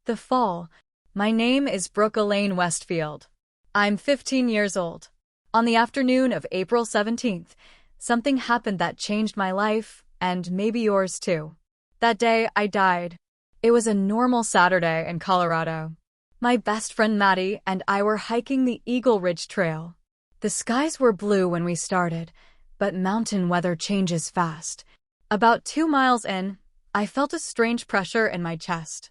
The fall. My name is Brooke Elaine Westfield. I'm 15 years old. On the afternoon of April 17th, something happened that changed my life, and maybe yours too. That day, I died. It was a normal Saturday in Colorado. My best friend Maddie and I were hiking the Eagle Ridge Trail. The skies were blue when we started, but mountain weather changes fast. About 2 miles in, I felt a strange pressure in my chest.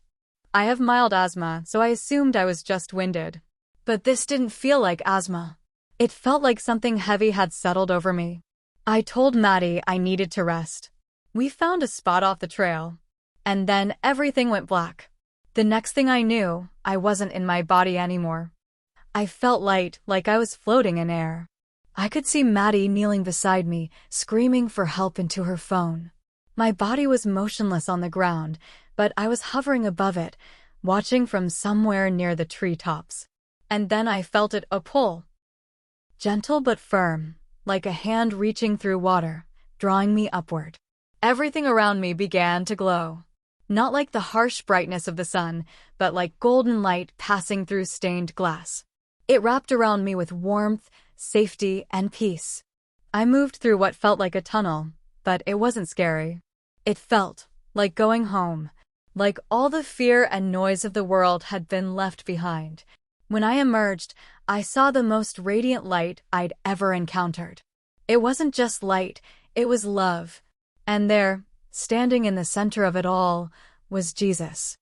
I have mild asthma, so I assumed I was just winded. But this didn't feel like asthma. It felt like something heavy had settled over me. I told Maddie I needed to rest. We found a spot off the trail. And then everything went black. The next thing I knew, I wasn't in my body anymore. I felt light, like I was floating in air. I could see Maddie kneeling beside me, screaming for help into her phone. My body was motionless on the ground, but I was hovering above it, watching from somewhere near the treetops. And then I felt a pull. Gentle but firm, like a hand reaching through water, drawing me upward. Everything around me began to glow. Not like the harsh brightness of the sun, but like golden light passing through stained glass. It wrapped around me with warmth, safety, and peace. I moved through what felt like a tunnel, but it wasn't scary. It felt like going home, like all the fear and noise of the world had been left behind. When I emerged, I saw the most radiant light I'd ever encountered. It wasn't just light, it was love. And there, standing in the center of it all, was Jesus.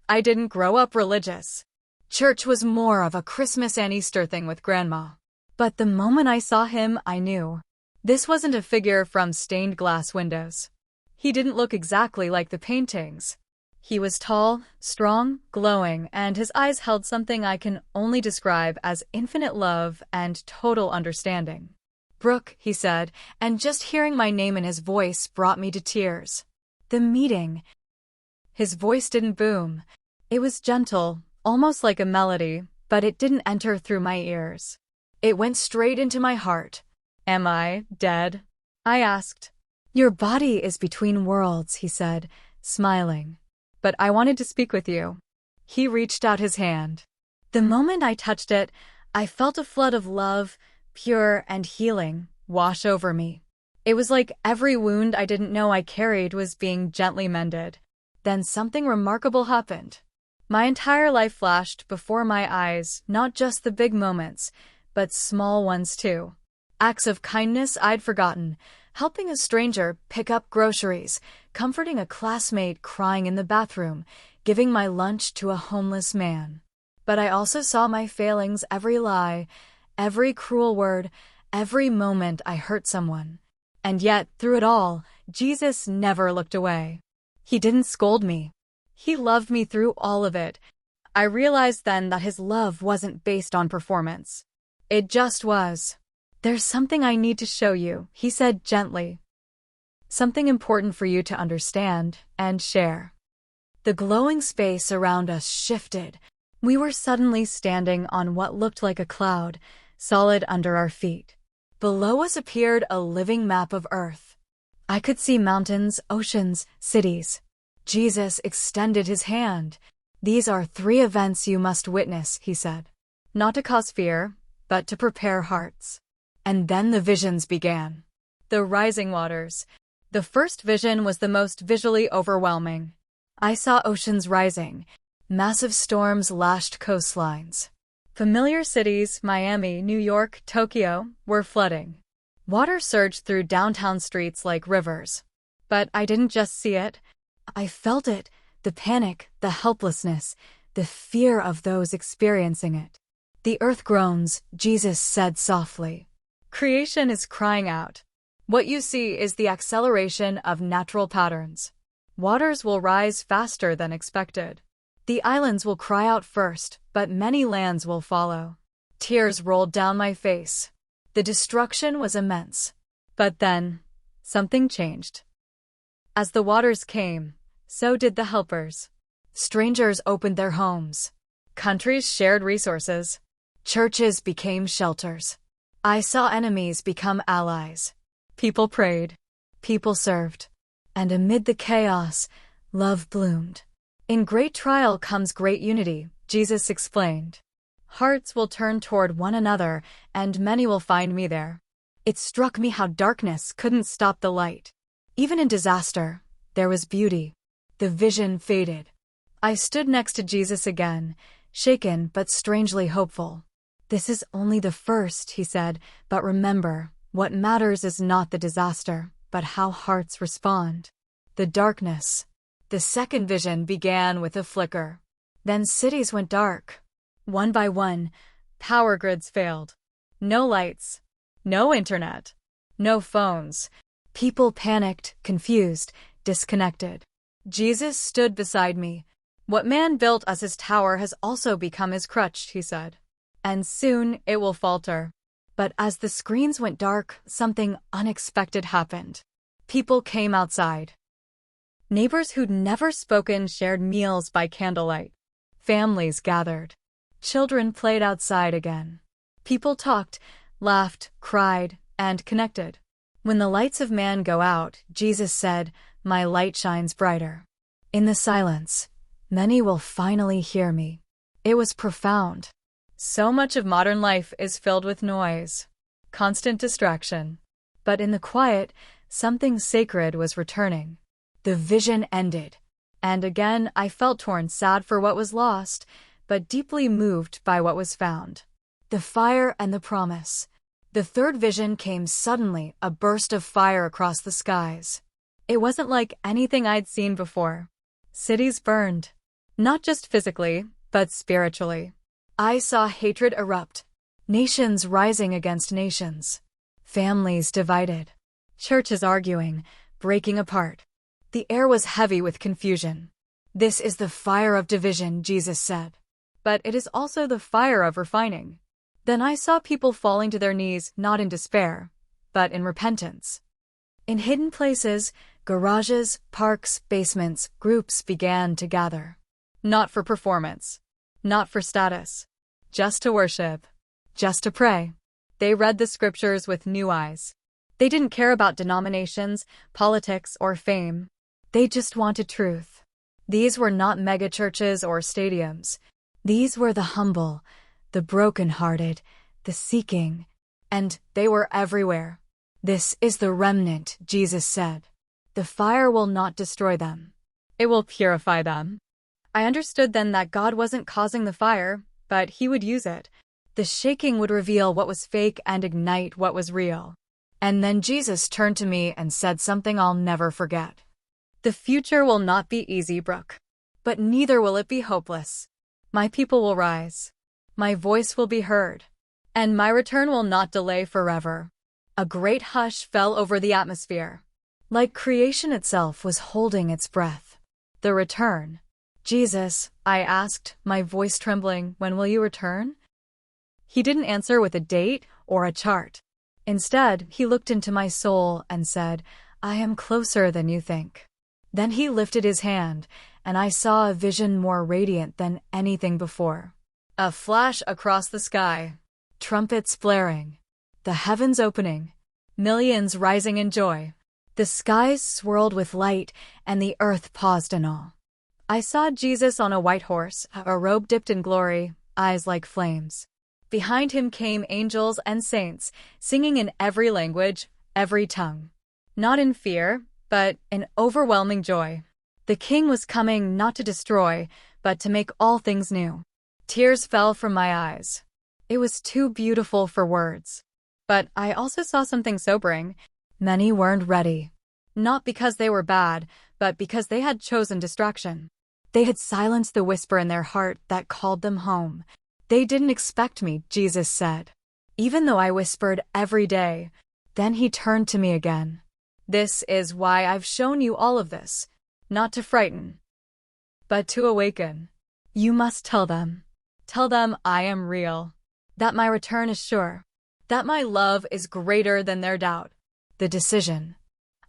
I didn't grow up religious. Church was more of a Christmas and Easter thing with Grandma. But the moment I saw him, I knew. This wasn't a figure from stained glass windows. He didn't look exactly like the paintings. He was tall, strong, glowing, and his eyes held something I can only describe as infinite love and total understanding. "Brooke," he said, and just hearing my name in his voice brought me to tears. The meeting. His voice didn't boom. It was gentle, almost like a melody, but it didn't enter through my ears. It went straight into my heart. "Am I dead?" I asked. "Your body is between worlds," he said, smiling. "But I wanted to speak with you." He reached out his hand. The moment I touched it, I felt a flood of love, pure and healing, wash over me. It was like every wound I didn't know I carried was being gently mended. Then something remarkable happened. My entire life flashed before my eyes, not just the big moments, but small ones too. Acts of kindness I'd forgotten, helping a stranger pick up groceries, comforting a classmate crying in the bathroom, giving my lunch to a homeless man. But I also saw my failings, every lie, every cruel word, every moment I hurt someone. And yet, through it all, Jesus never looked away. He didn't scold me. He loved me through all of it. I realized then that his love wasn't based on performance. It just was. "There's something I need to show you," he said gently. "Something important for you to understand and share." The glowing space around us shifted. We were suddenly standing on what looked like a cloud, solid under our feet. Below us appeared a living map of Earth. I could see mountains, oceans, cities. Jesus extended his hand. "These are 3 events you must witness," he said. "Not to cause fear, but to prepare hearts." And then the visions began. The rising waters. The first vision was the most visually overwhelming. I saw oceans rising. Massive storms lashed coastlines. Familiar cities, Miami, New York, Tokyo, were flooding. Water surged through downtown streets like rivers. But I didn't just see it. I felt it, the panic, the helplessness, the fear of those experiencing it. "The earth groans," Jesus said softly. "Creation is crying out. What you see is the acceleration of natural patterns. Waters will rise faster than expected. The islands will cry out first, but many lands will follow." Tears rolled down my face. The destruction was immense. But then, something changed. As the waters came, so did the helpers. Strangers opened their homes. Countries shared resources. Churches became shelters. I saw enemies become allies. People prayed. People served. And amid the chaos, love bloomed. In great trial comes great unity, Jesus explained. Hearts will turn toward one another, and many will find me there. It struck me how darkness couldn't stop the light. Even in disaster, there was beauty. The vision faded. I stood next to Jesus again, shaken but strangely hopeful. This is only the first, he said, but remember, what matters is not the disaster, but how hearts respond. The darkness. The second vision began with a flicker. Then cities went dark. One by one, power grids failed. No lights. No internet. No phones. People panicked, confused, disconnected. Jesus stood beside me. What man built as his tower has also become his crutch, he said. And soon it will falter. But as the screens went dark, something unexpected happened. People came outside. Neighbors who'd never spoken shared meals by candlelight. Families gathered. Children played outside again. People talked, laughed, cried, and connected. When the lights of man go out, Jesus said, "My light shines brighter." In the silence, many will finally hear me. It was profound. So much of modern life is filled with noise, constant distraction. But in the quiet, something sacred was returning. The vision ended. And again I felt torn, sad for what was lost, but deeply moved by what was found. The fire and the promise. The third vision came suddenly, a burst of fire across the skies. It wasn't like anything I'd seen before. Cities burned. Not just physically, but spiritually. I saw hatred erupt. Nations rising against nations. Families divided. Churches arguing, breaking apart. The air was heavy with confusion. This is the fire of division, Jesus said. But it is also the fire of refining. Then I saw people falling to their knees, not in despair, but in repentance. In hidden places, garages, parks, basements, groups began to gather. Not for performance. Not for status. Just to worship. Just to pray. They read the scriptures with new eyes. They didn't care about denominations, politics, or fame. They just wanted truth. These were not megachurches or stadiums. These were the humble, the broken-hearted, the seeking, and they were everywhere. This is the remnant, Jesus said. The fire will not destroy them. It will purify them. I understood then that God wasn't causing the fire, but He would use it. The shaking would reveal what was fake and ignite what was real. And then Jesus turned to me and said something I'll never forget. The future will not be easy, Brooke. But neither will it be hopeless. My people will rise. My voice will be heard. And my return will not delay forever. A great hush fell over the atmosphere. Like creation itself was holding its breath. The return. Jesus, I asked, my voice trembling, when will you return? He didn't answer with a date or a chart. Instead, he looked into my soul and said, I am closer than you think. Then he lifted his hand, and I saw a vision more radiant than anything before. A flash across the sky. Trumpets blaring. The heavens opening. Millions rising in joy. The skies swirled with light, and the earth paused in awe. I saw Jesus on a white horse, a robe dipped in glory, eyes like flames. Behind him came angels and saints, singing in every language, every tongue. Not in fear, but in overwhelming joy. The King was coming not to destroy, but to make all things new. Tears fell from my eyes. It was too beautiful for words. But I also saw something sobering. Many weren't ready. Not because they were bad, but because they had chosen distraction. They had silenced the whisper in their heart that called them home. They didn't expect me, Jesus said. Even though I whispered every day, then he turned to me again. This is why I've shown you all of this. Not to frighten, but to awaken. You must tell them. Tell them I am real. That my return is sure. That my love is greater than their doubt. The decision.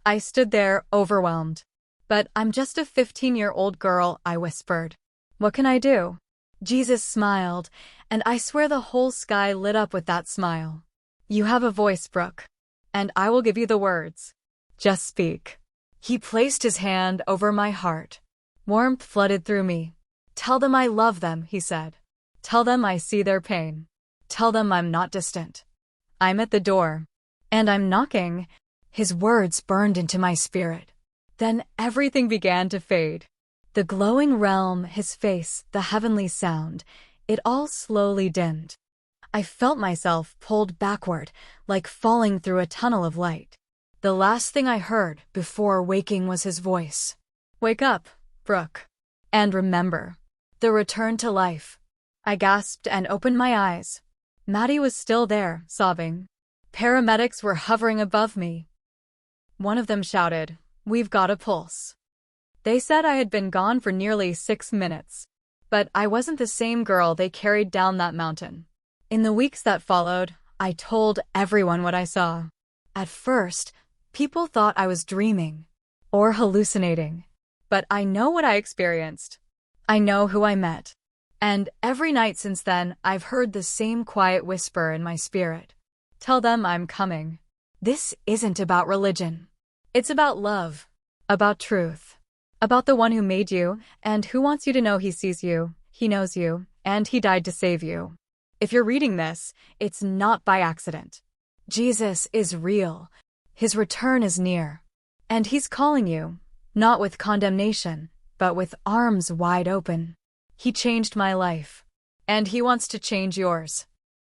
I stood there, overwhelmed. But I'm just a 15-year-old girl, I whispered. What can I do? Jesus smiled, and I swear the whole sky lit up with that smile. You have a voice, Brooke, and I will give you the words. Just speak. He placed his hand over my heart. Warmth flooded through me. "Tell them I love them," he said. "Tell them I see their pain. Tell them I'm not distant. I'm at the door. And I'm knocking." His words burned into my spirit. Then everything began to fade. The glowing realm, his face, the heavenly sound, it all slowly dimmed. I felt myself pulled backward, like falling through a tunnel of light. The last thing I heard before waking was his voice. "Wake up, Brooke. And remember, the return to life." I gasped and opened my eyes. Maddie was still there, sobbing. Paramedics were hovering above me. One of them shouted, "We've got a pulse." They said I had been gone for nearly 6 minutes. But I wasn't the same girl they carried down that mountain. In the weeks that followed, I told everyone what I saw. At first, people thought I was dreaming or hallucinating. But I know what I experienced. I know who I met. And every night since then, I've heard the same quiet whisper in my spirit. "Tell them I'm coming." This isn't about religion. It's about love, about truth, about the one who made you and who wants you to know he sees you, he knows you, and he died to save you. If you're reading this, it's not by accident. Jesus is real. His return is near. And he's calling you, not with condemnation, but with arms wide open. He changed my life. And he wants to change yours.